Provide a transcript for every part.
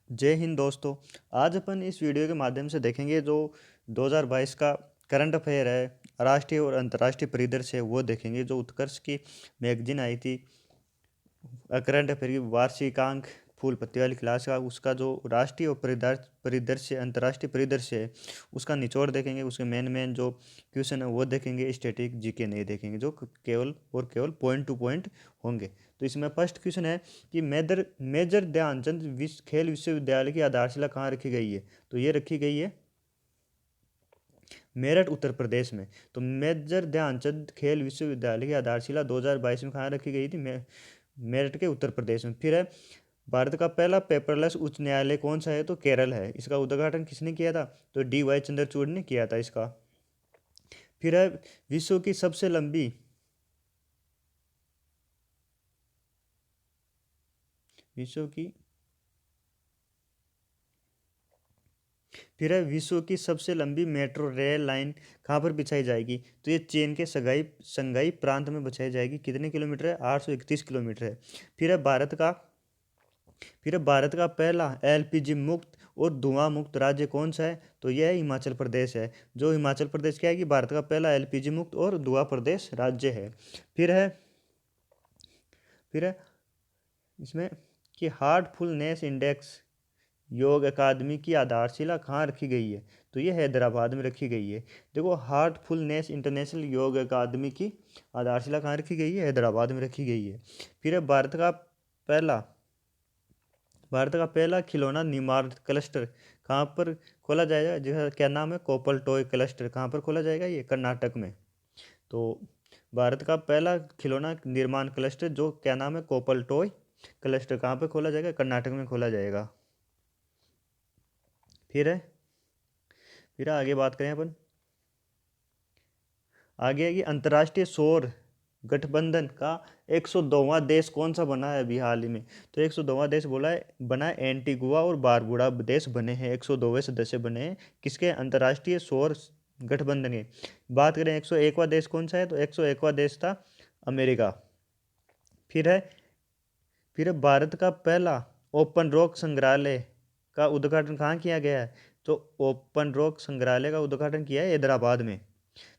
जय हिंद दोस्तों। आज अपन इस वीडियो के माध्यम से देखेंगे जो 2022 का करंट अफेयर है, राष्ट्रीय और अंतर्राष्ट्रीय परिदृश्य है, वो देखेंगे। जो उत्कर्ष की मैगजीन आई थी, करंट अफेयर की वार्षिकांक फूल पत्ती वाली क्लास का, उसका जो राष्ट्रीय और परिदृश्य अंतर्राष्ट्रीय परिदृश्य है, उसका निचोड़ देखेंगे। उसके मेन मेन जो क्वेश्चन है वो देखेंगे। स्टैटिक जीके नहीं देखेंगे, जो केवल और केवल पॉइंट टू पॉइंट होंगे। तो इसमें फर्स्ट क्वेश्चन है कि मेजर ध्यानचंद खेल विश्वविद्यालय की आधारशिला कहाँ रखी गई है। तो ये रखी गई है मेरठ, उत्तर प्रदेश में। तो मेजर ध्यानचंद खेल विश्वविद्यालय की आधारशिला 2022 में कहाँ रखी गई थी? मेरठ के उत्तर प्रदेश में। फिर है, भारत का पहला पेपरलेस उच्च न्यायालय कौन सा है? तो केरल है। इसका उद्घाटन किसने किया था? तो डी वाई चंद्रचूड़ ने किया था इसका। फिर है, विश्व की सबसे लंबी विश्व की फिर है, विश्व की सबसे लंबी मेट्रो रेल लाइन कहाँ पर बिछाई जाएगी? तो ये चीन के संघाई प्रांत में बिछाई जाएगी। कितने किलोमीटर है? 831 किलोमीटर है। फिर है, भारत का पहला एलपीजी मुक्त और धुआं मुक्त राज्य कौन सा है? तो यह हिमाचल प्रदेश है। जो हिमाचल प्रदेश क्या है कि भारत का पहला एलपीजी मुक्त और धुआं प्रदेश राज्य है। फिर है फिर है इसमें कि हार्टफुलनेस इंडेक्स योग अकादमी की आधारशिला कहाँ रखी गई है? तो ये हैदराबाद में रखी गई है। देखो, हार्टफुलनेस इंटरनेशनल योग अकादमी की आधारशिला कहाँ रखी गई है? हैदराबाद में रखी गई है। फिर है, भारत का पहला खिलौना निर्माण क्लस्टर कहाँ पर खोला जाएगा? जिसका क्या नाम है? कोपल टॉय क्लस्टर। कहाँ पर खोला जाएगा? ये कर्नाटक में। तो भारत का पहला खिलौना निर्माण क्लस्टर जो क्या नाम है? कोपल टॉय क्लस्टर। कहाँ पर खोला जाएगा? कर्नाटक में खोला जाएगा। फिर है फिर आगे बात करें अपन। आगे है कि अंतर्राष्ट्रीय सौर गठबंधन का 102वां देश कौन सा बना है अभी हाल ही में? तो 102वां देश बना है एंटीगुआ और बारबुडा देश बने हैं। 102वें सदस्य बने हैं किसके? अंतर्राष्ट्रीय सौर गठबंधन के। बात करें 101वां देश कौन सा है? तो 101वां देश था अमेरिका। फिर है भारत का पहला ओपन रॉक संग्रहालय का उद्घाटन कहाँ किया गया है? तो ओपन रॉक संग्रहालय का उद्घाटन किया है हैदराबाद में।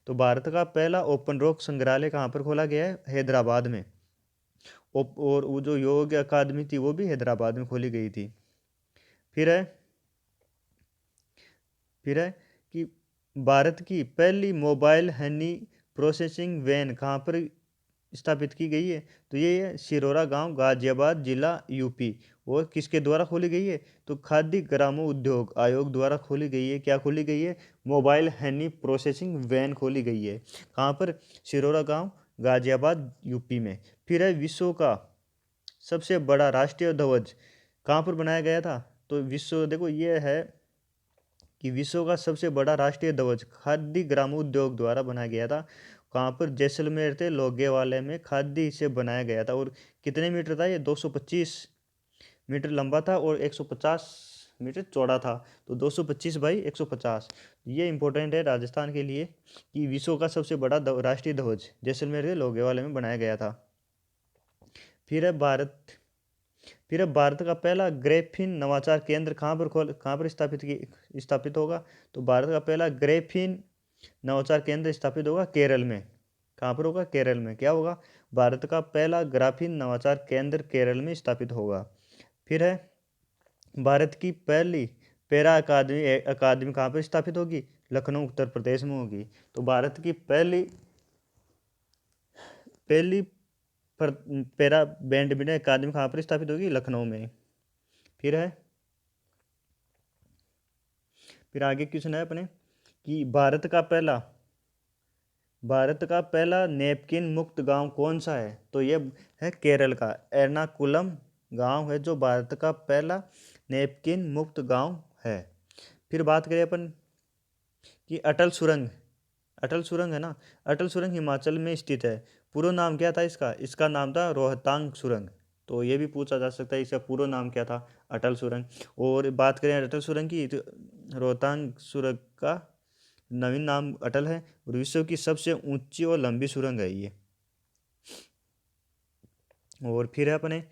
तो भारत का पहला ओपन रॉक संग्रहालय कहाँ पर खोला गया है? हैदराबाद में। और वो जो योग अकादमी थी वो भी हैदराबाद में खोली गई थी। फिर है फिर है कि भारत की पहली मोबाइल हनी प्रोसेसिंग वैन कहाँ पर स्थापित की गई है? तो ये है सिरोरा गांव, गाजियाबाद जिला, यूपी। और किसके द्वारा खोली गई है? तो खाद्य ग्रामो उद्योग आयोग द्वारा खोली गई है। क्या खोली गई है? मोबाइल हनी प्रोसेसिंग वैन खोली गई है। कहाँ पर? सिरोरा गांव, गाजियाबाद, यूपी में। फिर है, विश्व का सबसे बड़ा राष्ट्रीय ध्वज कहाँ पर बनाया गया था? तो देखो ये है कि विश्व का सबसे बड़ा राष्ट्रीय ध्वज खादी ग्रामोद्योग द्वारा बनाया गया था। कहाँ पर? जैसलमेर थे लोगेवाले में खादी से बनाया गया था। और कितने मीटर था ये? 225 मीटर लंबा था और 150 मीटर चौड़ा था। तो 225 बाई 150। ये इंपॉर्टेंट है राजस्थान के लिए कि विश्व का सबसे बड़ा राष्ट्रीय ध्वज जैसलमेर के लोगेवाले में बनाया गया था। फिर है भारत फिर अब भारत का पहला ग्रेफीन नवाचार केंद्र कहाँ पर स्थापित होगा? तो भारत का पहला ग्रेफीन नवाचार केंद्र स्थापित होगा केरल में। कहाँ पर होगा? केरल में। क्या होगा? भारत का पहला ग्राफीन नवाचार केंद्र केरल में स्थापित होगा। फिर है, भारत की पहली पैरा अकादमी कहाँ पर स्थापित होगी? लखनऊ, उत्तर प्रदेश में होगी। तो भारत की पहली पहली पैरा बैडमिंटन अकादमी कहाँ पर स्थापित होगी? लखनऊ में। फिर है फिर आगे क्वेश्चन है अपने कि भारत का पहला नैपकिन मुक्त गांव कौन सा है? तो ये है केरल का एर्नाकुलम गांव है जो भारत का पहला नैपकिन मुक्त गांव है। फिर बात करें अपन कि अटल सुरंग है ना। अटल सुरंग हिमाचल में स्थित है। पूरा नाम क्या था इसका? इसका नाम था रोहतांग सुरंग। तो ये भी पूछा जा सकता है इसका पूरा नाम क्या था? अटल सुरंग। और बात करें अटल सुरंग की तो रोहतांग सुरंग का नवीन नाम अटल है। और विश्व की सबसे ऊंची और लंबी सुरंग है ये। और फिर है अपने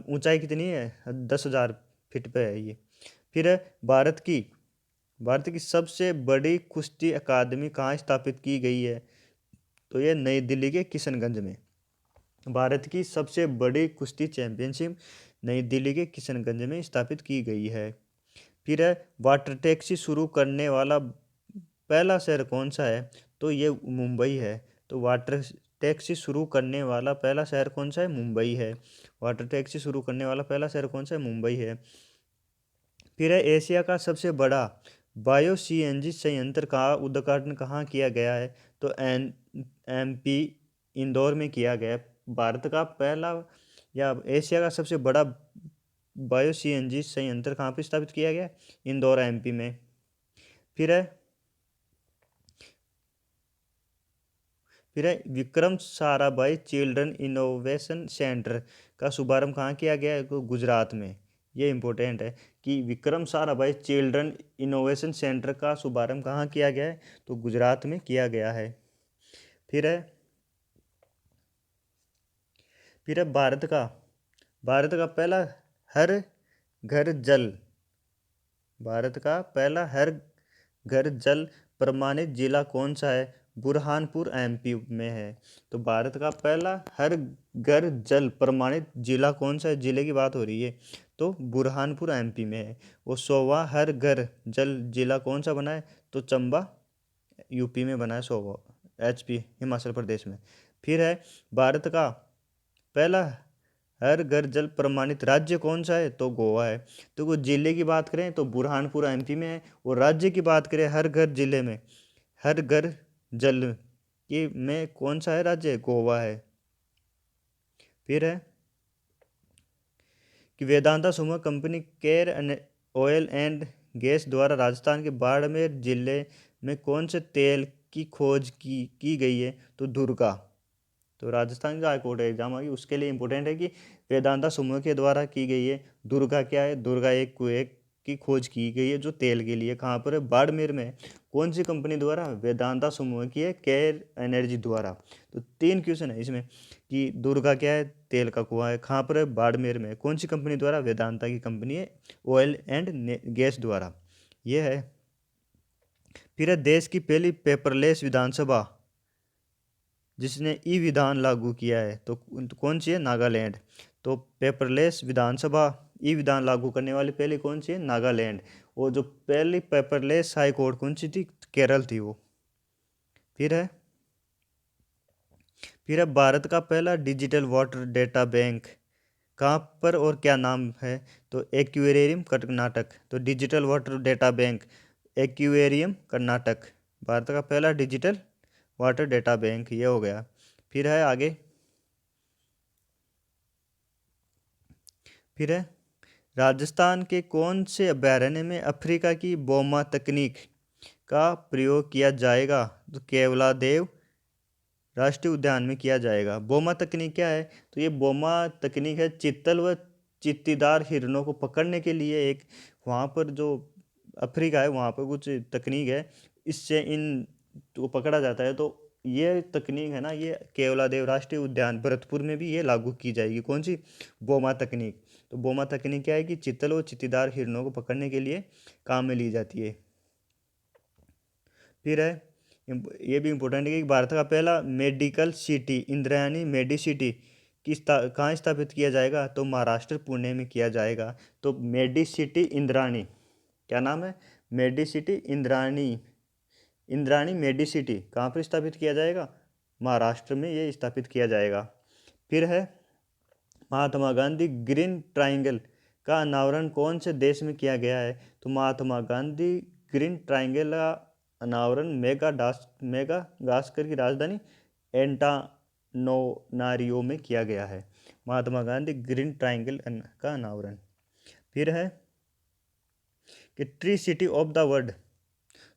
ऊंचाई कितनी है? 10,000 फीट पे है ये। फिर है भारत की सबसे बड़ी कुश्ती अकादमी कहाँ स्थापित की गई है? तो ये नई दिल्ली के किशनगंज में। भारत की सबसे बड़ी कुश्ती चैंपियनशिप नई दिल्ली के किशनगंज में स्थापित की गई है। फिर है वाटर टैक्सी शुरू करने वाला पहला शहर कौन सा है? तो ये मुंबई है। तो वाटर टैक्सी शुरू करने वाला पहला शहर कौन सा है? मुंबई है। वाटर टैक्सी शुरू करने वाला पहला शहर कौन सा है? मुंबई है। फिर है एशिया का सबसे बड़ा बायो सीएनजी संयंत्र का उद्घाटन कहाँ किया गया है? तो एमपी इंदौर में किया गया है। भारत का पहला या एशिया का सबसे बड़ा बायो सीएनजी संयंत्र कहाँ पे स्थापित किया गया? इंदौर एमपी में। फिर है फिर है Vikram Sarabhai children innovation centre का शुभारंभ कहाँ किया गया है? तो गुजरात में। ये इंपॉर्टेंट है कि Vikram Sarabhai children innovation centre का शुभारंभ कहाँ किया गया है? तो गुजरात में किया गया है। फिर है फिर है भारत का पहला हर घर जल भारत का पहला हर घर जल प्रमाणित जिला कौन सा है? बुरहानपुर एमपी में है। तो भारत का पहला हर घर जल प्रमाणित जिला कौन सा है? जिले की बात हो रही है तो बुरहानपुर एमपी में है। वो 100वां हर घर जल जिला कौन सा बना है? तो चंबा यूपी में बना है। 100वां एचपी हिमाचल प्रदेश में। फिर है भारत का पहला हर घर जल प्रमाणित राज्य कौन सा है? तो गोवा है। तो वो जिले की बात करें तो बुरहानपुर एमपी में है, और राज्य की बात करें हर घर जिले में हर घर जल के में कौन सा है राज्य? गोवा है। फिर है कि वेदांता समूह company care oil and gas द्वारा राजस्थान के बाड़मेर जिले में कौन से तेल की खोज की गई है? तो दुर्गा। तो राजस्थान का हाईकोर्ट एग्जाम आ गई, उसके लिए इंपॉर्टेंट है कि वेदांता समूह के द्वारा की गई है। दुर्गा क्या है? दुर्गा एक कुएं की खोज की गई है जो तेल के लिए। कहाँ पर है? बाड़मेर में। कौन सी कंपनी द्वारा? वेदांता समूह की है, केयर एनर्जी द्वारा। तो 3 क्वेश्चन है इसमें कि दुर्गा क्या है? तेल का कुआं है। कहाँ पर है? बाड़मेर में। कौन सी कंपनी द्वारा? वेदांता की कंपनी है, ऑयल एंड गैस द्वारा। ये है। फिर है देश की पहली पेपरलेस विधानसभा जिसने ई विधान लागू किया है तो कौन सी है? नागालैंड। तो पेपरलेस विधानसभा ई विधान लागू करने वाली पहली कौन सी है? नागालैंड। और जो पहली पेपरलेस हाई कोर्ट कौन सी थी? केरल थी वो। फिर है भारत का पहला डिजिटल वाटर डेटा बैंक कहाँ पर और क्या नाम है? तो एक्वेरियम कर्नाटक। तो digital water data bank aquarium Karnataka Bharat का पहला डिजिटल वाटर डेटा बैंक ये हो गया। फिर है आगे। फिर है राजस्थान के कौन से अभयारण्य में अफ्रीका की बोमा तकनीक का प्रयोग किया जाएगा? तो केवलादेव राष्ट्रीय उद्यान में किया जाएगा। बोमा तकनीक क्या है? तो ये बोमा तकनीक है चीतल व चीत्तीदार हिरणों को पकड़ने के लिए एक वहाँ पर जो अफ्रीका है वहाँ पर कुछ तकनीक है, इससे इन को पकड़ा जाता है। तो ये तकनीक है ना, ये केवलादेव राष्ट्रीय उद्यान भरतपुर में भी ये लागू की जाएगी। कौन सी? बोमा तकनीक। तो बोमा तकनीक क्या है कि चीतल व चीत्तीदार हिरणों को पकड़ने के लिए काम में ली जाती है। फिर है ये भी इम्पोर्टेंट है कि भारत का पहला मेडिकल सिटी इंद्रायणी मेडिसिटी कहाँ स्थापित किया जाएगा? तो महाराष्ट्र पुणे में किया जाएगा। तो मेडिसिटी इंद्रायणी क्या नाम है? मेडिसिटी इंद्रायणी। इंद्रायणी मेडिसिटी कहाँ पर स्थापित किया जाएगा? महाराष्ट्र में ये स्थापित किया जाएगा। फिर है महात्मा गांधी ग्रीन ट्राइंगल का अनावरण कौन से देश में किया गया है? तो महात्मा गांधी ग्रीन ट्राइंगल का अनावरण मेगास्कर की राजधानी एंटानोनारियो में किया गया है। महात्मा गांधी ग्रीन ट्राइंगल का अनावरण। फिर है कि tree city of the world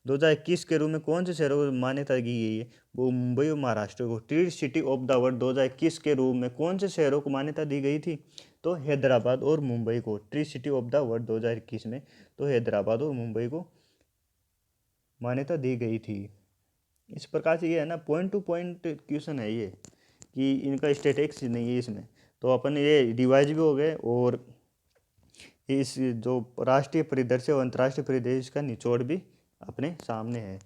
2021 के रूप में कौन से शहरों को मान्यता दी गई है? वो मुंबई और महाराष्ट्र को। Tree city of the world 2021 के रूप में कौन से शहरों को मान्यता दी गई थी? तो हैदराबाद और मुंबई को। Tree city of the world 2021 में तो हैदराबाद और मुंबई को मान्यता दी गई थी। इस प्रकार से ये है ना, पॉइंट टू पॉइंट क्वेश्चन है ये, कि इनका स्टैटिक्स नहीं है इसमें। तो अपन ये रिवाइज भी हो गए और इस जो राष्ट्रीय परिदृश्य और अंतर्राष्ट्रीय परिदृश्य का निचोड़ भी अपने सामने है।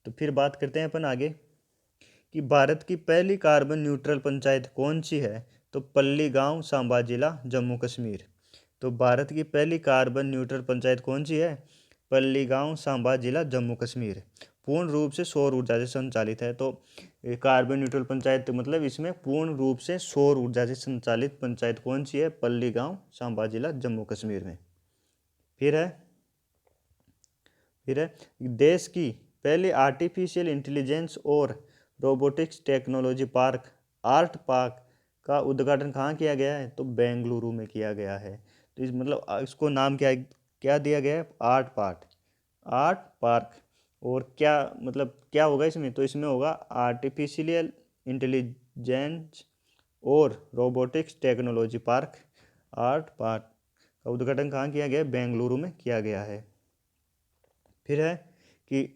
तो फिर बात करते हैं अपन आगे कि भारत की पहली कार्बन न्यूट्रल पंचायत कौन सी है। तो पल्ली गांव, सांबा जिला, जम्मू कश्मीर। तो भारत की पहली कार्बन न्यूट्रल पंचायत कौन सी है। पल्ली गांव, सांबा जिला, जम्मू कश्मीर। पूर्ण रूप से सौर ऊर्जा से संचालित है। तो ये कार्बन न्यूट्रल पंचायत मतलब इसमें पूर्ण रूप से सौर ऊर्जा से संचालित पंचायत कौन सी है। पल्ली गांव, सांबा जिला, जम्मू कश्मीर में। फिर है फिर है देश की पहली आर्टिफिशियल इंटेलिजेंस और robotics technology park, art park का उद्घाटन कहाँ किया गया है। तो बेंगलुरु में किया गया है। तो इस मतलब इसको नाम क्या क्या दिया गया है। Art park. और क्या मतलब क्या होगा इसमें। तो इसमें होगा आर्टिफिशियल इंटेलिजेंस और robotics technology park, art park का उद्घाटन कहाँ किया गया है। बेंगलुरु में किया गया है। फिर है कि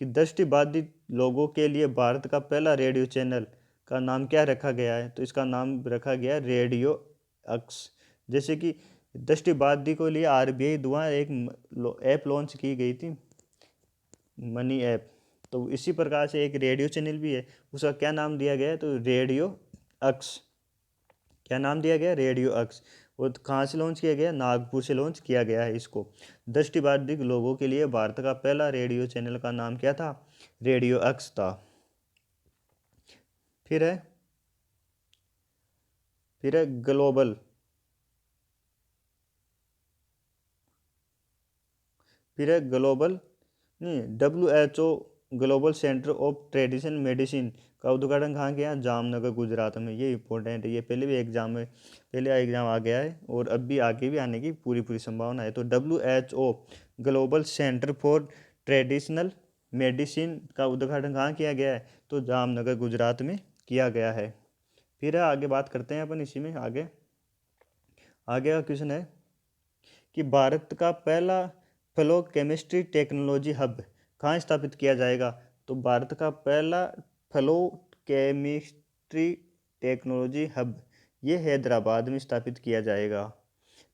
दृष्टिबाधित लोगों के लिए भारत का पहला रेडियो चैनल का नाम क्या रखा गया है। तो इसका नाम रखा गया रेडियो अक्स। जैसे कि दृष्टिबाधित को लिए आरबीआई द्वारा एक ऐप लॉन्च की गई थी, मनी ऐप। तो इसी प्रकार से एक रेडियो चैनल भी है, उसका क्या नाम दिया गया है। तो रेडियो अक्स। क्या नाम दिया गया। रेडियो अक्स। और कहाँ से लॉन्च किया गया। नागपुर से लॉन्च किया गया है इसको। दृष्टिबाधित लोगों के लिए भारत का पहला रेडियो चैनल का नाम क्या था। रेडियो अक्स था। फिर है ग्लोबल ग्लोबल नहीं WHO global centre of traditional medicine का उद्घाटन कहाँ किया। जामनगर गुजरात में। ये इंपॉर्टेंट है, ये पहले भी एग्जाम में एग्जाम आ गया है और अब भी आगे भी आने की पूरी संभावना है। तो WHO global centre for traditional medicine का उद्घाटन कहाँ किया गया है। तो जामनगर गुजरात में किया गया है। फिर आगे बात करते हैं अपन इसी में आगे का क्वेश्चन है कि भारत का पहला फ्लो केमिस्ट्री टेक्नोलॉजी हब कहाँ स्थापित किया जाएगा। तो भारत का पहला फ्लो केमिस्ट्री टेक्नोलॉजी हब ये हैदराबाद में स्थापित किया जाएगा।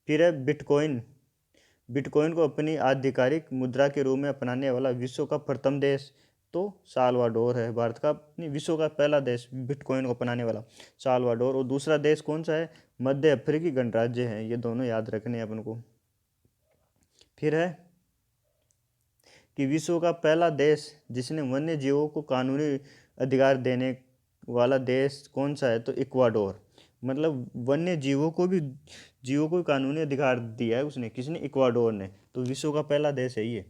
फिर है बिटकॉइन को अपनी आधिकारिक मुद्रा के रूप में अपनाने वाला विश्व का प्रथम देश। तो साल्वाडोर है। भारत का नहीं, विश्व का पहला देश बिटकॉइन को अपनाने वाला साल्वाडोर। और दूसरा देश कौन सा है। मध्य अफ्रीकी गणराज्य है। ये दोनों याद रखने हैं अपन को। फिर है कि विश्व का पहला देश जिसने वन्य जीवों को कानूनी अधिकार देने वाला देश कौन सा है। तो इक्वाडोर। मतलब वन्य जीवों को कानूनी अधिकार दिया है उसने, किसने। इक्वाडोर ने। तो विश्व का पहला देश है ये।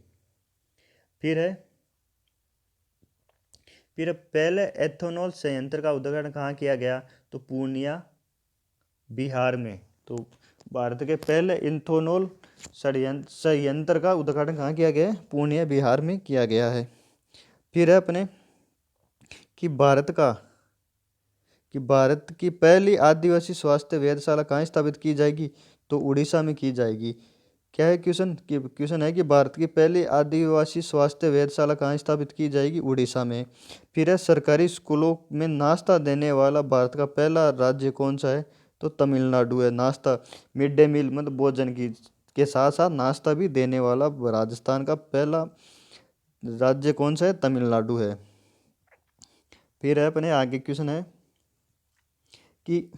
फिर है पहले एथेनॉल संयंत्र का उद्घाटन कहाँ किया गया। तो पूर्णिया, बिहार में। तो भारत के पहले इथेनॉल संयंत्र का उद्घाटन कहाँ किया गया है। पूर्णिया, बिहार में किया गया है। फिर है अपने कि भारत की पहली आदिवासी स्वास्थ्य वेधशाला कहाँ स्थापित की जाएगी। तो उड़ीसा में की जाएगी। क्या है क्वेश्चन है कि भारत की पहली आदिवासी स्वास्थ्य वेधशाला कहाँ स्थापित की जाएगी। उड़ीसा में। फिर है सरकारी स्कूलों में नाश्ता देने वाला भारत का पहला राज्य कौन सा है। तो तमिलनाडु है। नाश्ता मिड डे मील मतलब भोजन की के साथ साथ नाश्ता भी देने वाला राजस्थान का पहला राज्य कौन सा है। तमिलनाडु है। फिर है अपने आगे क्वेश्चन है कि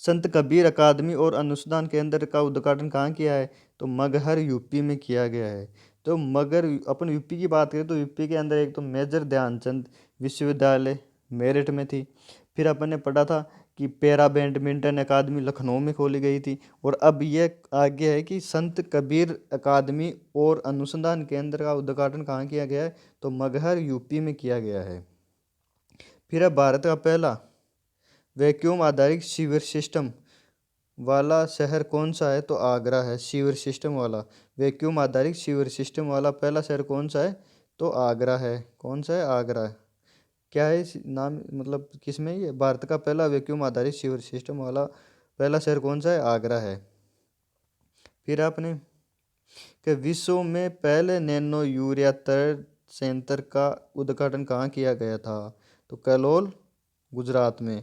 संत कबीर अकादमी और अनुसंधान केंद्र का उद्घाटन कहाँ किया है। तो मगहर, यूपी में किया गया है। तो मगर अपन यूपी की बात करें तो यूपी के अंदर एक तो मेजर ध्यानचंद विश्वविद्यालय मेरठ में थी। फिर अपन ने पढ़ा था कि पैरा बैडमिंटन अकादमी लखनऊ में खोली गई थी। और अब ये आगे है कि संत कबीर अकादमी और अनुसंधान केंद्र का उद्घाटन कहाँ किया गया है। तो मगहर, यूपी में किया गया है। फिर है भारत का पहला वैक्यूम आधारित सीवर सिस्टम वाला शहर कौन सा है। तो आगरा है। सीवर सिस्टम वाला वैक्यूम आधारित सीवर सिस्टम वाला पहला शहर कौन सा है। तो आगरा है। कौन सा है। आगरा। क्या है नाम मतलब किसमें ये भारत का पहला वैक्यूम आधारित सीवर सिस्टम वाला पहला शहर कौन सा है। आगरा है। फिर आपने कि विश्व में पहले नैनो यूरिया तरल संयंत्र का उद्घाटन कहाँ किया गया था। तो कलोल, गुजरात में।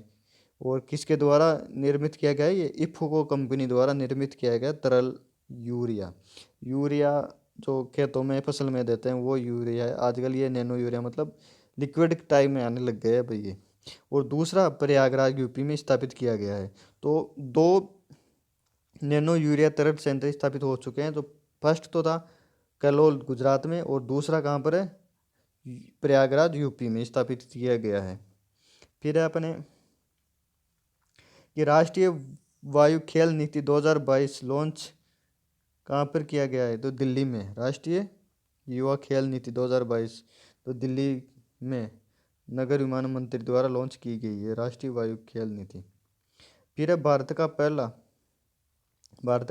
और किसके द्वारा निर्मित किया गया है? ये इफ्को कंपनी द्वारा निर्मित किया गया तरल यूरिया। यूरिया जो खेतों में फसल में देते हैं वो यूरिया है। आजकल ये नैनो यूरिया मतलब लिक्विड टाइप में आने लग गए हैं भाई ये। और दूसरा प्रयागराज यूपी में स्थापित किया गया है। तो दो नैनो यूरिया तरल संयंत्र स्थापित हो चुके हैं। तो फर्स्ट तो था कलोल गुजरात में, और दूसरा कहाँ पर है? प्रयागराज यूपी में स्थापित किया गया है। फिर है अपने कि राष्ट्रीय वायु खेल नीति 2022 लॉन्च कहाँ पर किया गया है? तो दिल्ली में। राष्ट्रीय युवा खेल नीति 2022 तो दिल्ली में नगर विमान मंत्री द्वारा लॉन्च की गई है राष्ट्रीय वायु खेल नीति। फिर है भारत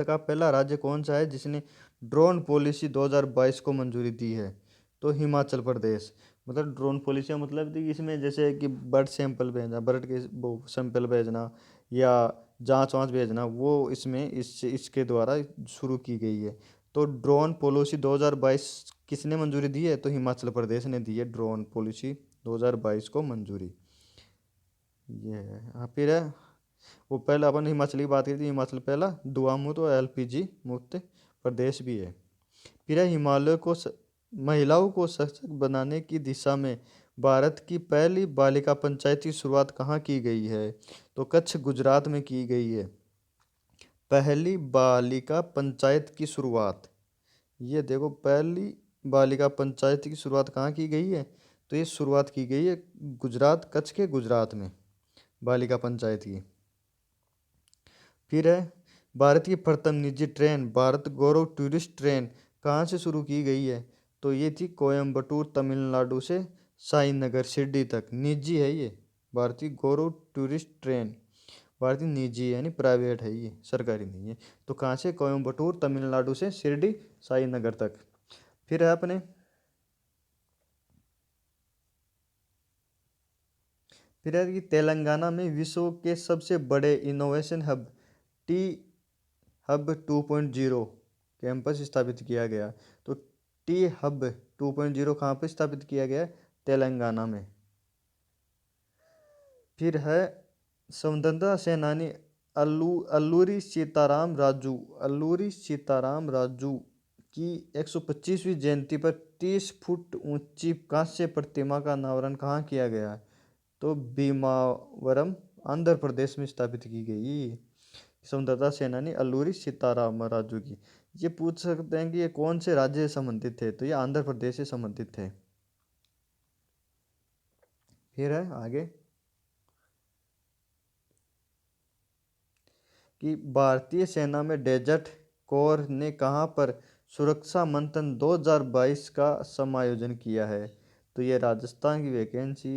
का पहला राज्य कौन सा है जिसने ड्रोन पॉलिसी 2022 को मंजूरी दी है? तो हिमाचल प्रदेश। मतलब ड्रोन पॉलिसी मतलब थी इसमें जैसे कि बर्ड सैंपल भेजना, बर्ड के वो सैंपल भेजना या जांच वाँच भेजना, वो इसमें इसके द्वारा शुरू की गई है। तो ड्रोन पॉलिसी 2022 किसने मंजूरी दी है? तो हिमाचल प्रदेश ने दी है ड्रोन पॉलिसी 2022 को मंजूरी। ये है। हाँ फिर है वो पहले अपन हिमाचल की बात करी थी, हिमाचल पहला धुआं मुक्त और एलपीजी मुक्त प्रदेश भी है। फिर है हिमालय को महिलाओं को सशक्त बनाने की दिशा में भारत की पहली बालिका पंचायत की शुरुआत कहाँ की गई है? तो कच्छ गुजरात में की गई है पहली बालिका पंचायत की शुरुआत। ये देखो पहली बालिका पंचायत की शुरुआत कहाँ की गई है? तो ये शुरुआत की गई है गुजरात, कच्छ के गुजरात में बालिका पंचायत की। फिर है भारत की प्रथम निजी ट्रेन भारत गौरव टूरिस्ट ट्रेन कहाँ से शुरू की गई है? तो ये थी कोयम्बटूर तमिलनाडु से साईनगर शिरडी तक। निजी है ये भारतीय गौरव टूरिस्ट ट्रेन। भारतीय निजी है यानी प्राइवेट है, ये सरकारी नहीं है। तो कहाँ से? कोयम्बटूर तमिलनाडु से शिरडी साईनगर तक। फिर है अपने फिर है कि तेलंगाना में विश्व के सबसे बड़े innovation hub T hub 2.0 campus स्थापित किया गया। तो टी हब 2.0 कहाँ पर स्थापित किया गया? तेलंगाना में। फिर है स्वतंत्रता सेनानी अल्लूरी सीताराम राजू की 125वीं जयंती पर 30 फुट ऊंची कांस्य प्रतिमा का अनावरण कहाँ किया गया? तो भीमावरम आंध्र प्रदेश में स्थापित की गई। स्वतंत्रता सेनानी अल्लूरी सीताराम राजू की। ये पूछ सकते हैं कि ये कौन से राज्य से संबंधित थे? तो ये आंध्र प्रदेश से संबंधित थे। फिर है आगे कि भारतीय सेना में डेजर्ट कोर ने कहाँ पर सुरक्षा मंथन 2022 का समायोजन किया है? तो ये राजस्थान की वैकेंसी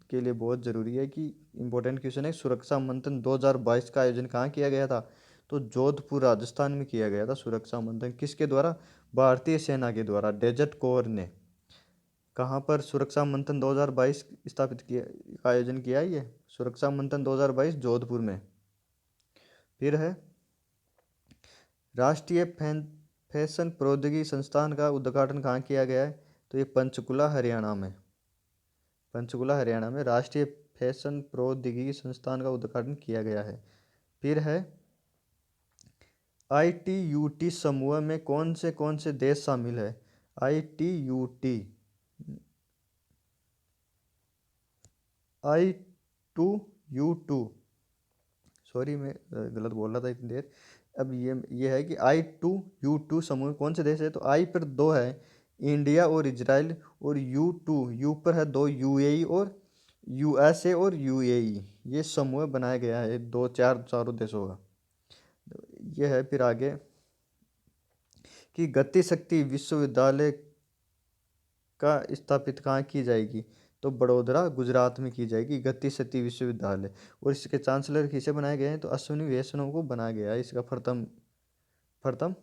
के लिए बहुत ज़रूरी है कि इम्पोर्टेंट क्वेश्चन है। सुरक्षा मंथन 2022 का आयोजन कहाँ किया गया था? तो जोधपुर राजस्थान में किया गया था सुरक्षा मंथन। किसके द्वारा? भारतीय सेना के द्वारा डेजर्ट कोर ने। कहाँ पर सुरक्षा मंथन 2022 स्थापित किया आयोजन किया है? ये सुरक्षा मंथन 2022 जोधपुर में। फिर है राष्ट्रीय फैशन प्रौद्योगिकी संस्थान का उद्घाटन कहाँ किया गया है? तो ये पंचकुला हरियाणा में राष्ट्रीय फैशन प्रौद्योगिकी संस्थान का उद्घाटन किया गया है। फिर है ITUT समूह में कौन से देश शामिल है? आई टू यू टू सॉरी मैं गलत बोल रहा था इतनी देर। अब ये है कि I2U2 समूह में कौन से देश है? तो आई पर दो है इंडिया और इजराइल, और यू पर है दो UAE और USA और UAE। ये समूह बनाया गया है चारों देशों का। ये है फिर आगे कि गति शक्ति विश्वविद्यालय का स्थापित कहाँ की जाएगी? तो बड़ोदरा गुजरात में की जाएगी गति शक्ति विश्वविद्यालय। और इसके चांसलर किसे बनाए गए हैं? तो अश्विनी वैष्णव को बनाया गया है इसका प्रथम प्रथम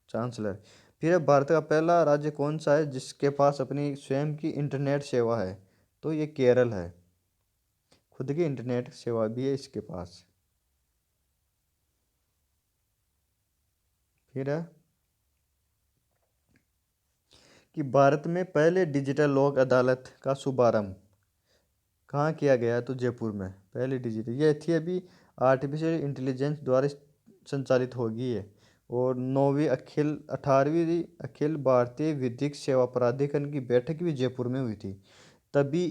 चांसलर। फिर अब भारत का पहला राज्य कौन सा है जिसके पास अपनी स्वयं की इंटरनेट सेवा है? तो ये केरल है। खुद की इंटरनेट सेवा भी है इसके पास। फिर है कि भारत में पहले डिजिटल लोक अदालत का शुभारंभ कहाँ किया गया है? तो जयपुर में पहली डिजिटल ये थी अभी आर्टिफिशियल इंटेलिजेंस द्वारा संचालित होगी है। और 18वीं अखिल भारतीय विधिक सेवा प्राधिकरण की बैठक भी जयपुर में हुई थी। तभी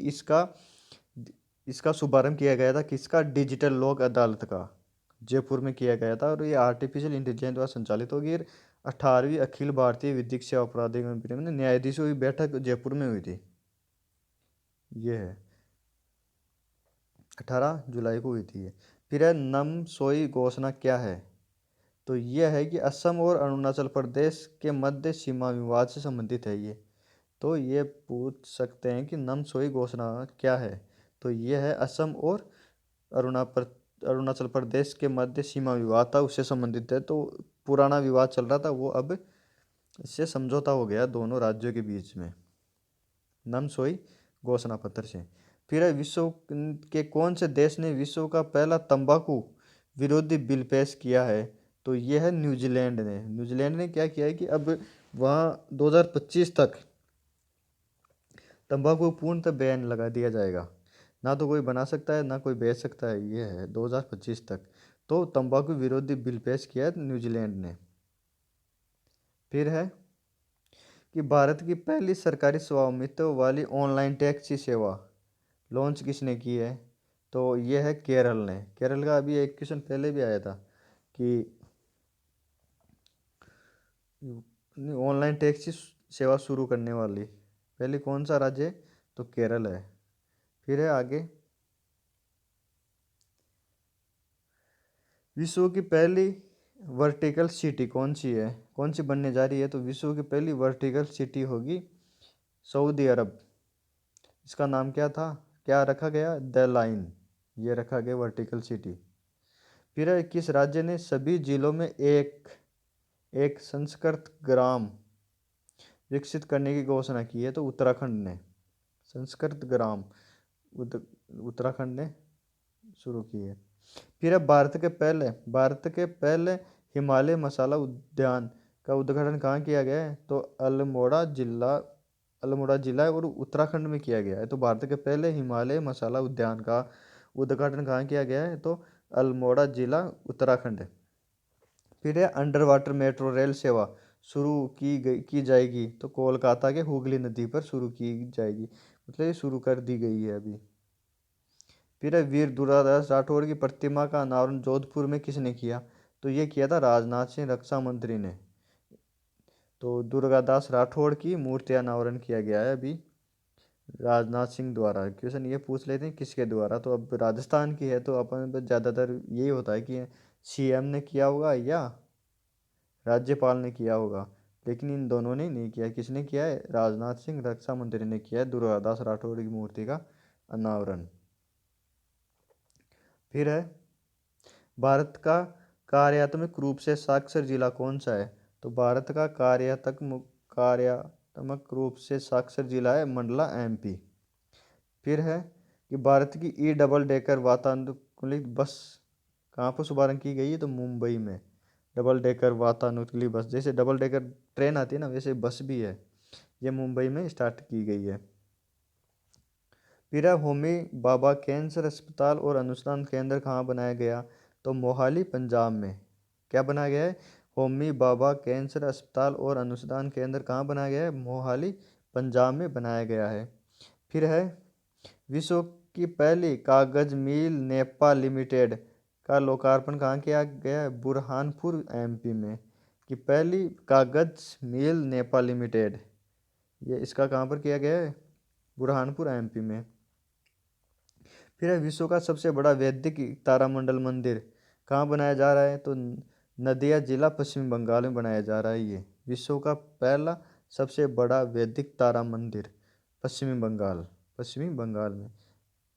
इसका शुभारंभ किया गया था किसका? डिजिटल लोक अदालत का जयपुर में किया गया था। और ये आर्टिफिशियल इंटेलिजेंस द्वारा संचालित होगी। 18वीं अखिल भारतीय विधिक सेवा प्राधिकरण में न्यायाधीशों की बैठक जयपुर में हुई थी। ये है 18 जुलाई को हुई थी ये। फिर है नमसोई घोषणा क्या है? तो यह है कि असम और अरुणाचल प्रदेश के मध्य सीमा विवाद से संबंधित है ये। तो ये पूछ सकते हैं कि नमसोई घोषणा क्या है? तो यह है असम और अरुणाचल प्रदेश के मध्य सीमा विवाद था, उससे संबंधित है। तो पुराना विवाद चल रहा था, वो अब इससे समझौता हो गया दोनों राज्यों के बीच में नमसोई घोषणा पत्र से। फिर है विश्व के कौन से देश ने विश्व का पहला तंबाकू विरोधी बिल पेश किया है? तो यह है न्यूजीलैंड ने। न्यूजीलैंड ने क्या किया है कि अब वहाँ 2025 तक तंबाकू पूर्णतः बैन लगा दिया जाएगा। ना तो कोई बना सकता है ना कोई बेच सकता है, ये है 2025 तक। तो तंबाकू विरोधी बिल पेश किया है न्यूजीलैंड ने। फिर है कि भारत की पहली सरकारी स्वामित्व वाली ऑनलाइन टैक्सी सेवा लॉन्च किसने की है? तो यह है केरल ने। केरल का अभी एक क्वेश्चन पहले भी आया था कि ऑनलाइन टैक्सी सेवा शुरू करने वाली पहले कौन सा राज्य है? तो केरल है। फिर है आगे विश्व की पहली वर्टिकल सिटी कौन सी है? कौन सी बनने जा रही है? तो विश्व की पहली वर्टिकल सिटी होगी सऊदी अरब। इसका नाम क्या था? क्या रखा गया? द लाइन, ये रखा गया वर्टिकल सिटी। फिर है किस राज्य ने सभी जिलों में एक एक संस्कृत ग्राम विकसित करने की घोषणा की है? तो उत्तराखंड ने संस्कृत ग्राम उत्तराखंड ने शुरू की है। फिर अब भारत के पहले हिमालय मसाला उद्यान का उद्घाटन कहाँ किया गया है? तो अल्मोड़ा जिला और उत्तराखंड में किया गया है। तो भारत के पहले हिमालय मसाला उद्यान का उद्घाटन कहाँ किया गया है? तो अल्मोड़ा जिला उत्तराखंड। फिर है अंडर वाटर मेट्रो रेल सेवा शुरू की जाएगी। तो कोलकाता के हुगली नदी पर शुरू की जाएगी, मतलब ये शुरू कर दी गई है अभी। फिर है वीर दुर्गादास राठौड़ की प्रतिमा का अनावरण जोधपुर में किसने किया? तो ये किया था राजनाथ सिंह रक्षा मंत्री ने। तो दुर्गादास राठौड़ की मूर्ति अनावरण किया गया है अभी राजनाथ सिंह द्वारा। क्वेश्चन ये पूछ लेते हैं किसके द्वारा? तो अब राजस्थान की है तो अपन पर ज़्यादातर यही होता है कि सीएम ने किया होगा या राज्यपाल ने किया होगा, लेकिन इन दोनों ने नहीं किया। किसने किया है? राजनाथ सिंह रक्षा मंत्री ने किया है दुर्गादास राठौड़ की मूर्ति का अनावरण। फिर है भारत का कार्यात्मक रूप से साक्षर जिला कौन सा है? तो भारत का कार्यात्मक रूप से साक्षर जिला है मंडला एमपी। फिर है कि भारत की ई डबल डेकर वातानुकूलित बस कहाँ पर शुभारंभ की गई है? तो मुंबई में। डबल डेकर वातानुकूलित बस, जैसे डबल डेकर ट्रेन आती है ना, वैसे बस भी है, ये मुंबई में स्टार्ट की गई है। फिर है होमी बाबा कैंसर अस्पताल और अनुसंधान केंद्र कहाँ बनाया गया? तो मोहाली पंजाब में। क्या बनाया गया है? होमी बाबा कैंसर अस्पताल और अनुसंधान केंद्र कहाँ बनाया गया है? मोहाली पंजाब में बनाया गया है। फिर है विश्व की पहली कागज मिल नेपा लिमिटेड का लोकार्पण कहाँ किया गया है? बुरहानपुर एमपी में। कि पहली कागज मिल नेपा लिमिटेड, ये इसका कहाँ पर किया गया है? बुरहानपुर एमपी में। फिर है विश्व का सबसे बड़ा वैदिक तारामंडल मंदिर कहाँ बनाया जा रहा है? तो नदिया जिला पश्चिम बंगाल में बनाया जा रहा है ये विश्व का पहला सबसे बड़ा वैदिक तारा मंदिर पश्चिमी बंगाल में।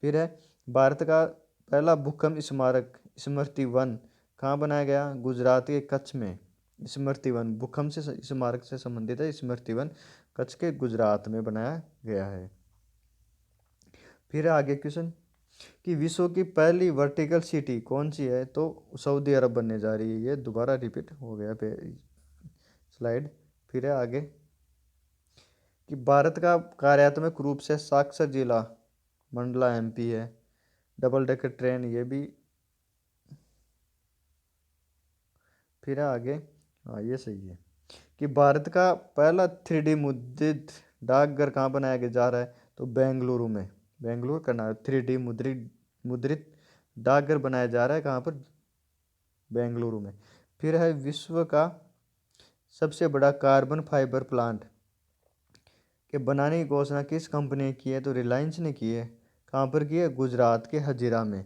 फिर है भारत का पहला भूकंप स्मारक स्मृति वन कहाँ बनाया गया? गुजरात के कच्छ में। स्मृति वन भूकंप से स्मारक से संबंधित है। स्मृति वन कच्छ के गुजरात में बनाया गया है। फिर है आगे क्वेश्चन कि विश्व की पहली वर्टिकल सिटी कौन सी है? तो सऊदी अरब बनने जा रही है। ये दोबारा रिपीट हो गया पे स्लाइड। फिर है आगे कि भारत का कार्यात्मक रूप से साक्षर जिला मंडला एमपी है। डबल डेकर ट्रेन ये भी। फिर है आगे। हाँ ये सही है कि भारत का पहला 3D मुद्रित डाकघर कहाँ बनाया जा रहा है, तो बेंगलुरु में। बेंगलुरु कर्नाटक 3D मुद्रित मुद्रित डाकघर बनाया जा रहा है कहाँ पर, बेंगलुरु में। फिर है विश्व का सबसे बड़ा कार्बन फाइबर प्लांट के बनाने की घोषणा किस कंपनी ने की है, तो रिलायंस ने की है। कहाँ पर की है, गुजरात के हजीरा में।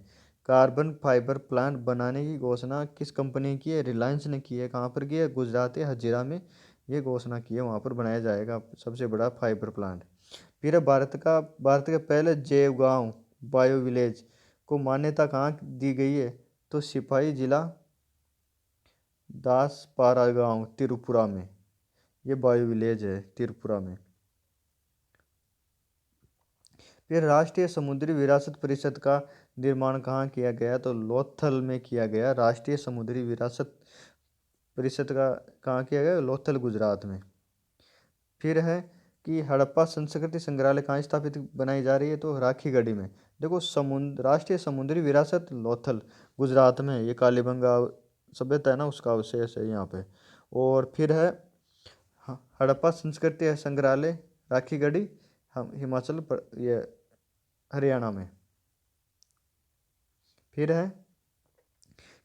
कार्बन फाइबर प्लांट बनाने की घोषणा किस कंपनी ने की है, रिलायंस ने की है। कहाँ पर की है, गुजरात के हजीरा में ये घोषणा की है, वहाँ पर बनाया जाएगा सबसे बड़ा फाइबर प्लांट। फिर है भारत के पहले जैव गांव बायो विलेज को मान्यता कहाँ दी गई है, तो सिपाही जिला दासपारा गांव त्रिपुरा में। ये बायो विलेज है त्रिपुरा में। फिर राष्ट्रीय समुद्री विरासत परिषद का निर्माण कहाँ किया गया, तो लोथल में किया गया। राष्ट्रीय समुद्री विरासत परिषद का कहाँ किया गया, लोथल गुजरात में। फिर है कि हड़प्पा संस्कृति संग्रहालय कहाँ स्थापित बनाई जा रही है, तो राखीगढ़ी में। देखो राष्ट्रीय समुद्री विरासत लोथल गुजरात में, ये कालीबंगा सभ्यता है ना, उसका अवशेष है यहाँ पे। और फिर है हड़प्पा संस्कृति संग्रहालय राखीगढ़ी, हम ये हरियाणा में। फिर है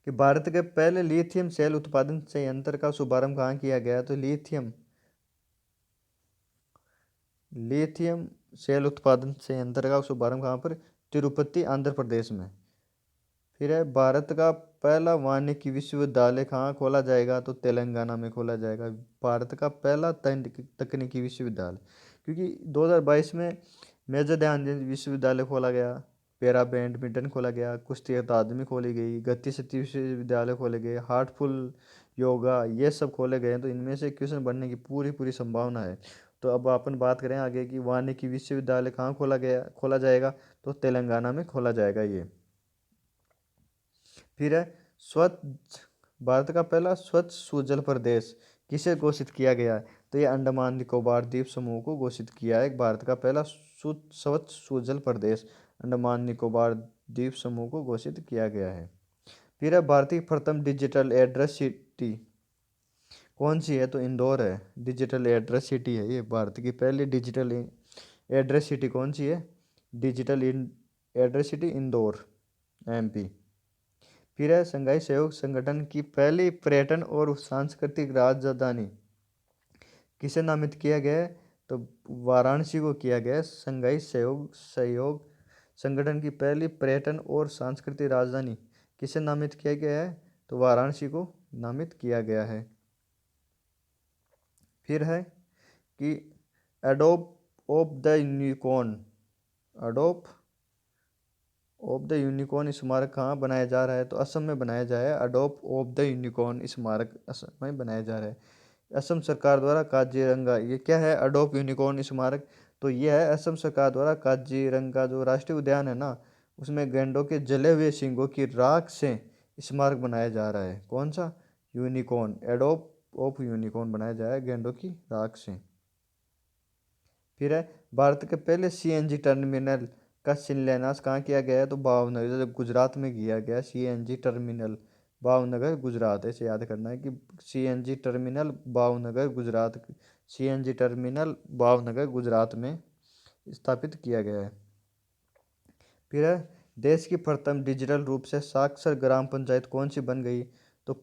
कि भारत के पहले लिथियम सेल उत्पादन संयंत्र का शुभारंभ कहाँ किया गया, तो लिथियम सेल उत्पादन संयंत्र का शुभारंभ कहाँ पर, तिरुपति आंध्र प्रदेश में। फिर है भारत का पहला वानिकी विश्वविद्यालय कहाँ खोला जाएगा, तो तेलंगाना में खोला जाएगा। भारत का पहला तकनीकी विश्वविद्यालय, क्योंकि 2022 में मेजर ध्यानचंद विश्वविद्यालय खोला गया, पैरा बैडमिंटन खोला गया, कुश्ती अकादमी खोली गई, गति शक्ति विश्वविद्यालय खोले गए, हार्टफुल योगा, ये सब खोले गए हैं। तो इनमें से क्वेश्चन बनने की पूरी पूरी संभावना है। तो अब अपन बात करें आगे कि वानिकी विश्वविद्यालय कहाँ खोला जाएगा, तो तेलंगाना में खोला जाएगा ये। फिर है स्वच्छ भारत का पहला स्वच्छ सुजल प्रदेश किसे घोषित किया गया है, तो ये अंडमान निकोबार द्वीप समूह को घोषित किया है भारत का पहला स्वच्छ सुजल प्रदेश, अंडमान निकोबार द्वीप समूह को घोषित किया गया है। फिर है भारतीय प्रथम डिजिटल एड्रेस सिटी कौन सी है, तो इंदौर है। डिजिटल एड्रेस सिटी है ये, भारत की पहली डिजिटल एड्रेस सिटी कौन सी है, digital address city Indore MP. फिर है संघाई सहयोग संगठन की पहली पर्यटन और सांस्कृतिक राजधानी किसे नामित किया गया है, तो वाराणसी को किया गया है। संघाई सहयोग संगठन की पहली पर्यटन और सांस्कृतिक राजधानी किसे नामित किया गया है, तो वाराणसी को नामित किया गया है। फिर है कि adobe of the unicorn adobe of the unicorn स्मारक कहाँ बनाया जा रहा है, तो असम में बनाया जाए। अडोप ऑफ द यूनिकॉर्न स्मारक असम में बनाया जा रहा है। असम सरकार द्वारा काजीरंगा, ये क्या है, अडोप यूनिकॉर्न स्मारक, तो ये है असम सरकार द्वारा काजीरंगा जो राष्ट्रीय उद्यान है ना, उसमें गैंडों के जले हुए सींगों की राख से स्मारक बनाया जा रहा है। कौन सा, यूनिकॉर्न, एडोप ऑफ यूनिकॉर्न बनाया जाए गैंडों की राख से। फिर है भारत के पहले सीएनजी टर्मिनल का शिलान्यास कहाँ किया गया है, तो भावनगर गुजरात में किया गया। सीएनजी टर्मिनल भावनगर गुजरात, ऐसे याद करना है कि CNG terminal Bhavnagar Gujarat, CNG terminal Bhavnagar Gujarat में स्थापित किया गया है। फिर है देश की प्रथम डिजिटल रूप से साक्षर ग्राम पंचायत कौन सी बन गई, तो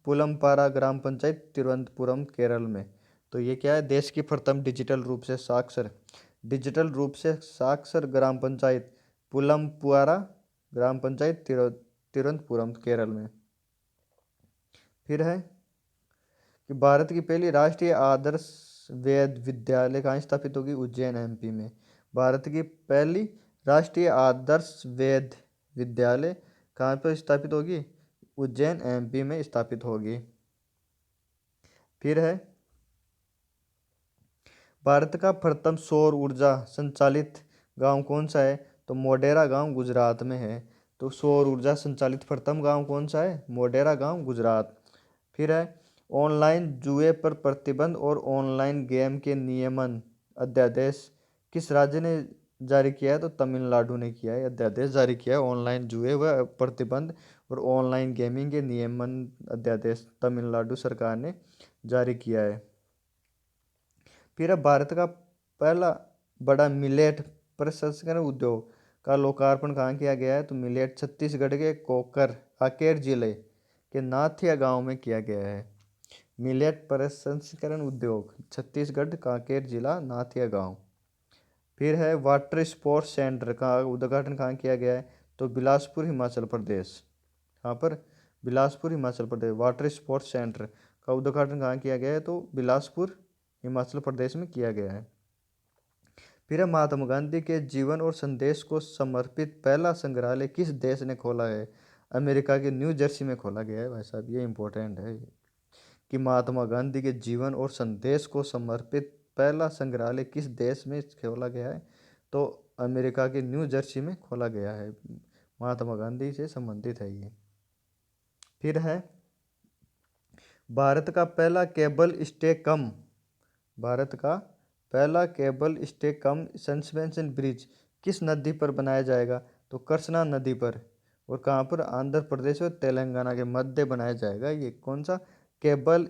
पुलमपारा ग्राम पंचायत तिरुवनंतपुरम केरल में। तो ये क्या है, देश की प्रथम डिजिटल रूप से साक्षर ग्राम पंचायत पुलमपुआरा ग्राम पंचायत तिरुवनंतपुरम केरल में। फिर है कि भारत की पहली राष्ट्रीय आदर्श वेद विद्यालय कहाँ स्थापित होगी, उज्जैन एमपी में। भारत की पहली राष्ट्रीय आदर्श वेद विद्यालय कहाँ पर स्थापित होगी, उज्जैन एमपी में स्थापित होगी। फिर है भारत का प्रथम सौर ऊर्जा संचालित गांव कौन सा है, तो मोढेरा गांव गुजरात में है। तो सौर ऊर्जा संचालित प्रथम गांव कौन सा है, मोढेरा गांव गुजरात। फिर है ऑनलाइन जुए पर प्रतिबंध और ऑनलाइन गेम के नियमन अध्यादेश किस राज्य ने जारी किया है? तो तमिलनाडु ने किया है, अध्यादेश जारी किया है ऑनलाइन जुए व प्रतिबंध और ऑनलाइन गेमिंग के नियमन अध्यादेश तमिलनाडु सरकार ने जारी किया है। फिर अब भारत का पहला बड़ा मिलेट प्रसंस्करण उद्योग का लोकार्पण कहाँ किया गया है? तो मिलेट छत्तीसगढ़ के कोकर कांकेर जिले के नाथिया गांव में किया गया है। मिलेट प्रसंस्करण उद्योग छत्तीसगढ़ कांकेर जिला नाथिया गांव। फिर है वाटर स्पोर्ट्स सेंटर का उद्घाटन कहाँ किया गया है? तो बिलासपुर हिमाचल प्रदेश। कहाँ पर? Bilaspur Himachal Pradesh. Water sports centre का उद्घाटन कहाँ किया गया है? तो बिलासपुर हिमाचल प्रदेश में किया गया है। फिर है महात्मा गांधी के जीवन और संदेश को समर्पित पहला संग्रहालय किस देश ने खोला है? अमेरिका के न्यू जर्सी में खोला गया है भाई साहब, ये इंपॉर्टेंट है कि महात्मा गांधी के जीवन और संदेश को समर्पित पहला संग्रहालय किस देश में खोला गया है? तो अमेरिका के न्यू जर्सी में खोला गया है। महात्मा गांधी से संबंधित है ये। फिर है भारत का पहला केबल स्टे कम भारत का पहला केबल स्टे कम सस्पेंशन ब्रिज किस नदी पर बनाया जाएगा? तो कृष्णा नदी पर। और कहाँ पर? आंध्र प्रदेश और तेलंगाना के मध्य बनाया जाएगा। ये कौन सा? केबल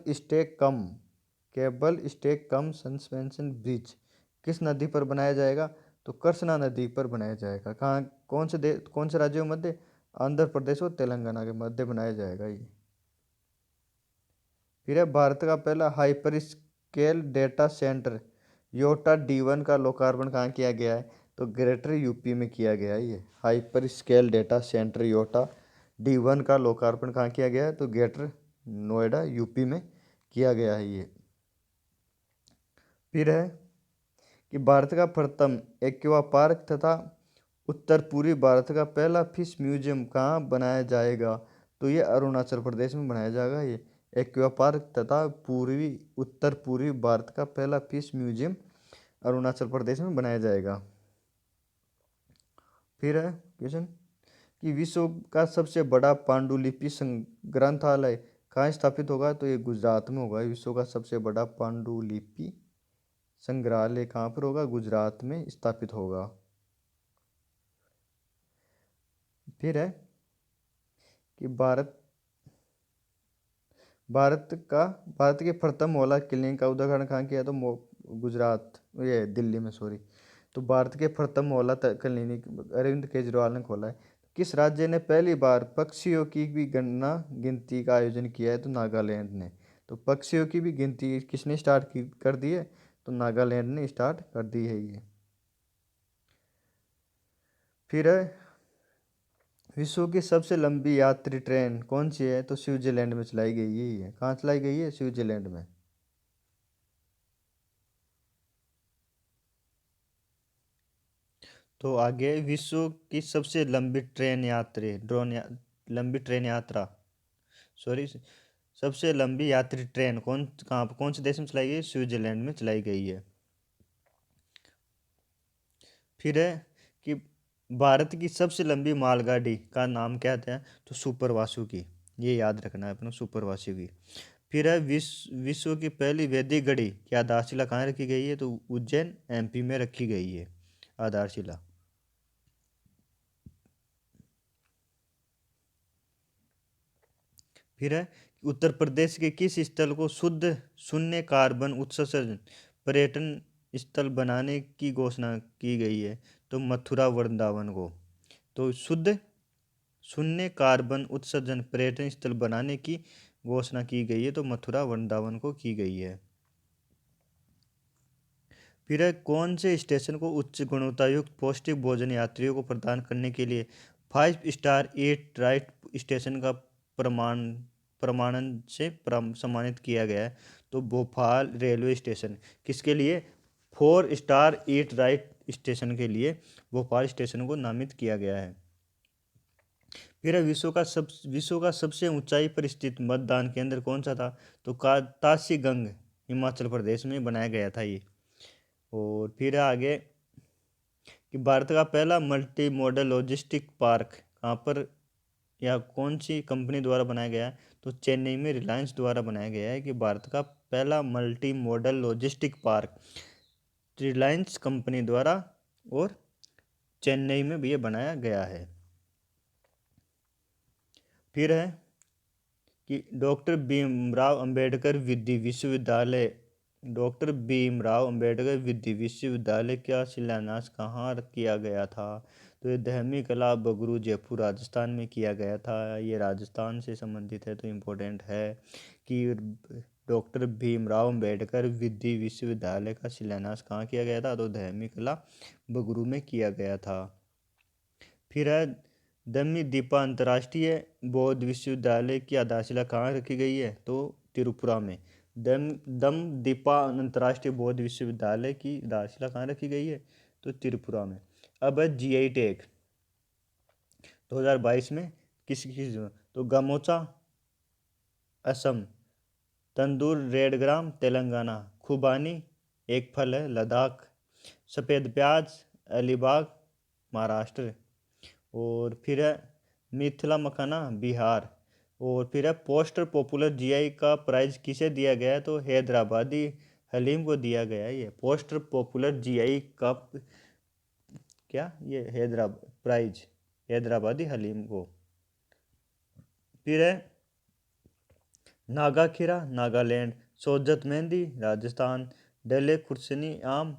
स्टे कम सस्पेंशन ब्रिज किस नदी पर बनाया जाएगा? तो कृष्णा नदी पर बनाया जाएगा। कहाँ? कौन से राज्यों के मध्य? आंध्र प्रदेश और तेलंगाना के मध्य बनाया जाएगा ये। फिर है भारत का पहला hyper scale data center Yotta D1 का लोकार्पण कहाँ किया गया है? तो ग्रेटर यूपी में किया गया है ये। Hyper scale data center Yotta D1 का लोकार्पण कहाँ किया गया है? तो ग्रेटर नोएडा यूपी में किया गया है ये। फिर है कि भारत का प्रथम एक्वा पार्क तथा उत्तर पूर्वी भारत का पहला फिश म्यूजियम कहाँ बनाया जाएगा? तो ये अरुणाचल प्रदेश में बनाया जाएगा ये एक्वा पार्क तथा उत्तर पूर्वी भारत का पहला फिश म्यूजियम अरुणाचल प्रदेश में बनाया जाएगा। फिर है क्वेश्चन कि विश्व का सबसे बड़ा पांडुलिपि ग्रंथालय कहाँ स्थापित होगा? तो ये गुजरात में होगा। विश्व का सबसे बड़ा पांडुलिपि संग्रहालय कहाँ पर होगा? गुजरात में स्थापित होगा। फिर है कि भारत के प्रथम मोहल्ला क्लिनिक का उद्घाटन कहाँ किया? तो गुजरात, ये दिल्ली में, सॉरी। तो भारत के प्रथम मोहल्ला क्लिनिक अरविंद केजरीवाल ने खोला है। किस राज्य ने पहली बार पक्षियों की भी गिनती का आयोजन किया है? तो नागालैंड ने। तो पक्षियों की भी गिनती किसने कर दी है? तो नागालैंड ने स्टार्ट कर दी है ये। फिर है विश्व की सबसे लंबी यात्री ट्रेन कौन सी है? तो स्विट्जरलैंड में चलाई गई है ये। कहाँ चलाई गई है? स्विट्जरलैंड में। तो आगे विश्व की सबसे लंबी लंबी ट्रेन यात्रा, सॉरी, सबसे लंबी यात्री ट्रेन कौन से देश में चलाई गई? स्विट्जरलैंड में चलाई गई है। फिर है कि भारत की सबसे लंबी मालगाड़ी का नाम क्या था? तो सुपर वासुकी, ये याद रखना है अपना, सुपर वासुकी। फिर है विश्व की पहली वैदिक घड़ी की आधारशिला कहाँ रखी गई है? तो उज्जैन MP में रखी गई है आधारशिला। फिर है उत्तर प्रदेश के किस स्थल को शुद्ध शून्य कार्बन उत्सर्जन पर्यटन स्थल बनाने की घोषणा की गई है? तो मथुरा वृंदावन को। तो शुद्ध शून्य कार्बन उत्सर्जन पर्यटन स्थल बनाने की घोषणा की गई है, तो मथुरा वृंदावन को की गई है। फिर है कौन से स्टेशन को उच्च गुणवत्तायुक्त पौष्टिक भोजन यात्रियों को प्रदान करने के लिए 5 स्टार ईट राइट स्टेशन का प्रमाणन से सम्मानित किया गया है? तो भोपाल रेलवे स्टेशन। किसके लिए? 4 स्टार ईट राइट स्टेशन के लिए भोपाल स्टेशन को नामित किया गया है। फिर है विश्व का सबसे ऊंचाई पर स्थित मतदान केंद्र कौन सा था? तो तासीगंग हिमाचल प्रदेश में बनाया गया था ये। और फिर आगे कि भारत का पहला मल्टी मॉडल लॉजिस्टिक पार्क कहाँ पर या कौन सी कंपनी द्वारा बनाया गया है? तो चेन्नई में रिलायंस द्वारा बनाया गया है कि भारत का पहला multi modal logistic park Reliance company द्वारा और चेन्नई में भी ये बनाया गया है। फिर है कि डॉक्टर भीमराव अंबेडकर विधि विश्वविद्यालय, डॉक्टर भीमराव अंबेडकर विधि विश्वविद्यालय का शिलान्यास कहाँ किया गया था? तो ये दहमी कला बगरू जयपुर राजस्थान में किया गया था। ये राजस्थान से संबंधित है तो इम्पोर्टेंट है कि डॉक्टर भीमराव अंबेडकर विधि विश्वविद्यालय का शिलान्यास कहाँ किया गया था? तो दहमी कला बगरू में किया गया था। फिर है दम्मी दीपा अंतर्राष्ट्रीय बौद्ध विश्वविद्यालय की आधारशिला कहाँ रखी गई है? तो त्रिपुरा में। दम दीपा अंतर्राष्ट्रीय बौद्ध विश्वविद्यालय की आधारशिला कहाँ रखी गई है? तो त्रिपुरा में। अब है जीआई टैग 2022 में किस तो गमोचा असम, तंदूर रेड ग्राम तेलंगाना, खुबानी एक फल है लद्दाख, सफ़ेद प्याज अलीबाग महाराष्ट्र, और फिर है मिथिला मखाना बिहार, और फिर है पोस्टर पॉपुलर जीआई का प्राइज किसे दिया गया है? तो हैदराबादी हलीम को दिया गया है। ये पोस्टर पॉपुलर जीआई का क्या ये प्राइज हैदराबादी हलीम को। फिर है नागा खीरा नागालैंड, सोजत मेहंदी राजस्थान, डले खुर्सनी आम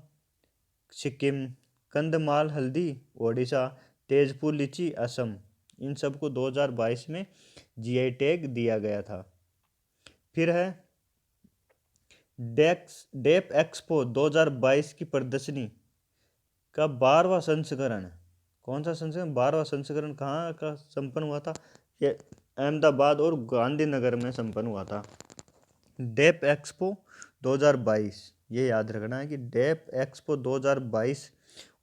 सिक्किम, कंदमाल हल्दी ओडिशा, तेजपुर लीची असम। इन सबको 2022 में जीआई टैग दिया गया था। फिर है डेप एक्सपो 2022 की प्रदर्शनी का 12वां संस्करण, कौन सा संस्करण? 12वां संस्करण कहाँ का संपन्न हुआ था? ये अहमदाबाद और गांधीनगर में संपन्न हुआ था। डेप एक्सपो 2022, ये याद रखना है कि डेप एक्सपो 2022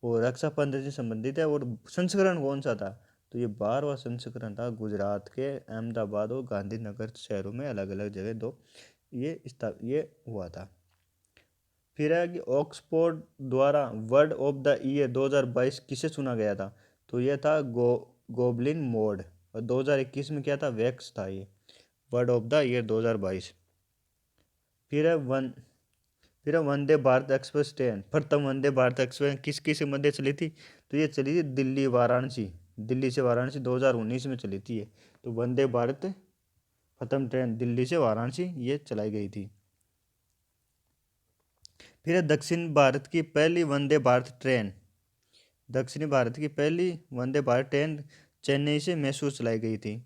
और रक्षा बंधन से संबंधित है। और संस्करण कौन सा था? तो ये 12वां संस्करण था। गुजरात के अहमदाबाद और गांधीनगर शहरों में अलग अलग जगह दो ये हुआ था। फिर है कि ऑक्सफोर्ड द्वारा वर्ड ऑफ द ईयर 2022 किसे चुना गया था? तो ये था गोबलिन मोड। और 2021 में क्या था? वैक्स था ये वर्ड ऑफ द ईयर 2022। फिर है वंदे भारत एक्सप्रेस ट्रेन, प्रथम वंदे भारत एक्सप्रेस किस मध्य चली थी? तो ये चली थी दिल्ली वाराणसी, दिल्ली से वाराणसी 2019 में चली थी ये। तो वंदे भारत प्रथम ट्रेन दिल्ली से वाराणसी ये चलाई गई थी। फिर है दक्षिण भारत की पहली वंदे भारत ट्रेन, दक्षिणी भारत की पहली वंदे भारत ट्रेन चेन्नई से मैसूर चलाई गई थी।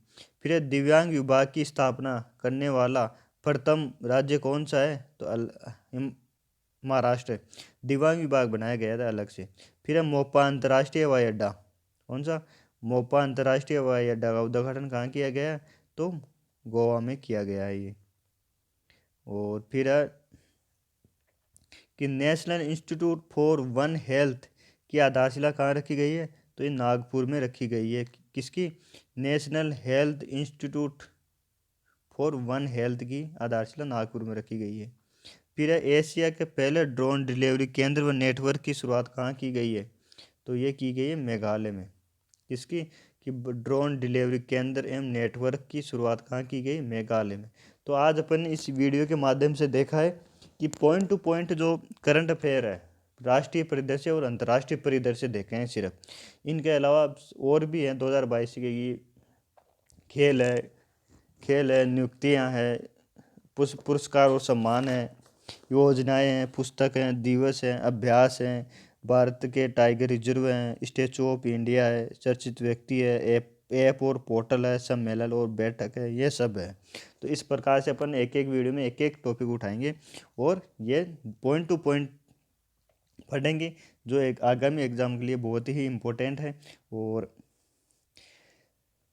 फिर है दिव्यांग विभाग की स्थापना करने वाला प्रथम राज्य कौन सा है? तो महाराष्ट्र, दिव्यांग विभाग बनाया गया था अलग से। फिर है मोपा अंतर्राष्ट्रीय हवाई अड्डा, कौन सा? मोपा अंतर्राष्ट्रीय हवाई अड्डा का उद्घाटन कहाँ किया गया है? तो गोवा में किया गया है ये। और फिर है कि national institute for one health की आधारशिला कहाँ रखी गई है? तो ये नागपुर में रखी गई है। किसकी? National health institute for one health की आधारशिला नागपुर में रखी गई है। फिर है एशिया के पहले ड्रोन डिलीवरी केंद्र व नेटवर्क की शुरुआत कहाँ की गई है? तो ये की गई है मेघालय में। किसकी? कि ड्रोन डिलीवरी केंद्र एवं नेटवर्क की शुरुआत कहाँ की गई? मेघालय में। तो आज अपन इस वीडियो के माध्यम से देखा है कि पॉइंट टू पॉइंट जो करंट अफेयर है, राष्ट्रीय परिदृश्य और अंतर्राष्ट्रीय परिदृश्य देखे हैं सिर्फ। इनके अलावा और भी हैं 2022 के ये खेल है नियुक्तियाँ हैं, पुरस्कार और सम्मान हैं, योजनाएं हैं, पुस्तक हैं, दिवस हैं, अभ्यास हैं, भारत के टाइगर रिजर्व हैं, स्टैचू ऑफ इंडिया है, चर्चित व्यक्ति है, ऐप और पोर्टल है, सम्मेलन और बैठक है, ये सब है। तो इस प्रकार से अपन एक एक वीडियो में एक एक टॉपिक उठाएंगे और ये पॉइंट टू पॉइंट पढ़ेंगे जो एक आगामी एग्जाम के लिए बहुत ही इम्पोर्टेंट है। और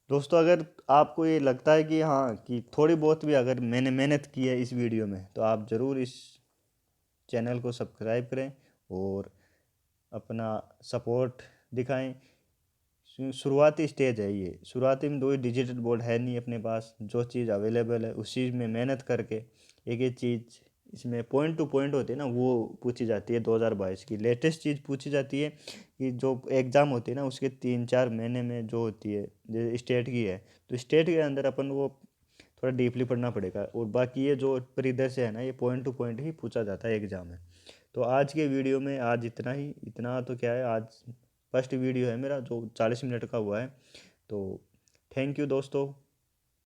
दोस्तों अगर आपको ये लगता है कि हाँ कि थोड़ी बहुत भी अगर मैंने मेहनत की है इस वीडियो में, तो आप ज़रूर इस चैनल को सब्सक्राइब करें और अपना सपोर्ट दिखाएं। शुरुआती स्टेज है ये, शुरुआती में 2 डिजिटल बोर्ड है नहीं अपने पास, जो चीज़ अवेलेबल है उस चीज़ में मेहनत करके एक एक चीज़ इसमें पॉइंट टू पॉइंट होती है ना, वो पूछी जाती है। 2022 की लेटेस्ट चीज़ पूछी जाती है कि जो एग्ज़ाम होती है ना उसके 3-4 महीने में जो होती है, जैसे स्टेट की है तो स्टेट के अंदर अपन वो थोड़ा डीपली पढ़ना पड़ेगा। और बाकी ये जो परिदृश्य है ना ये पॉइंट टू पॉइंट ही पूछा जाता है एग्ज़ाम में। तो आज के वीडियो में आज इतना ही, इतना तो क्या है, आज फर्स्ट वीडियो है मेरा जो 40 मिनट का हुआ है। तो थैंक यू दोस्तों।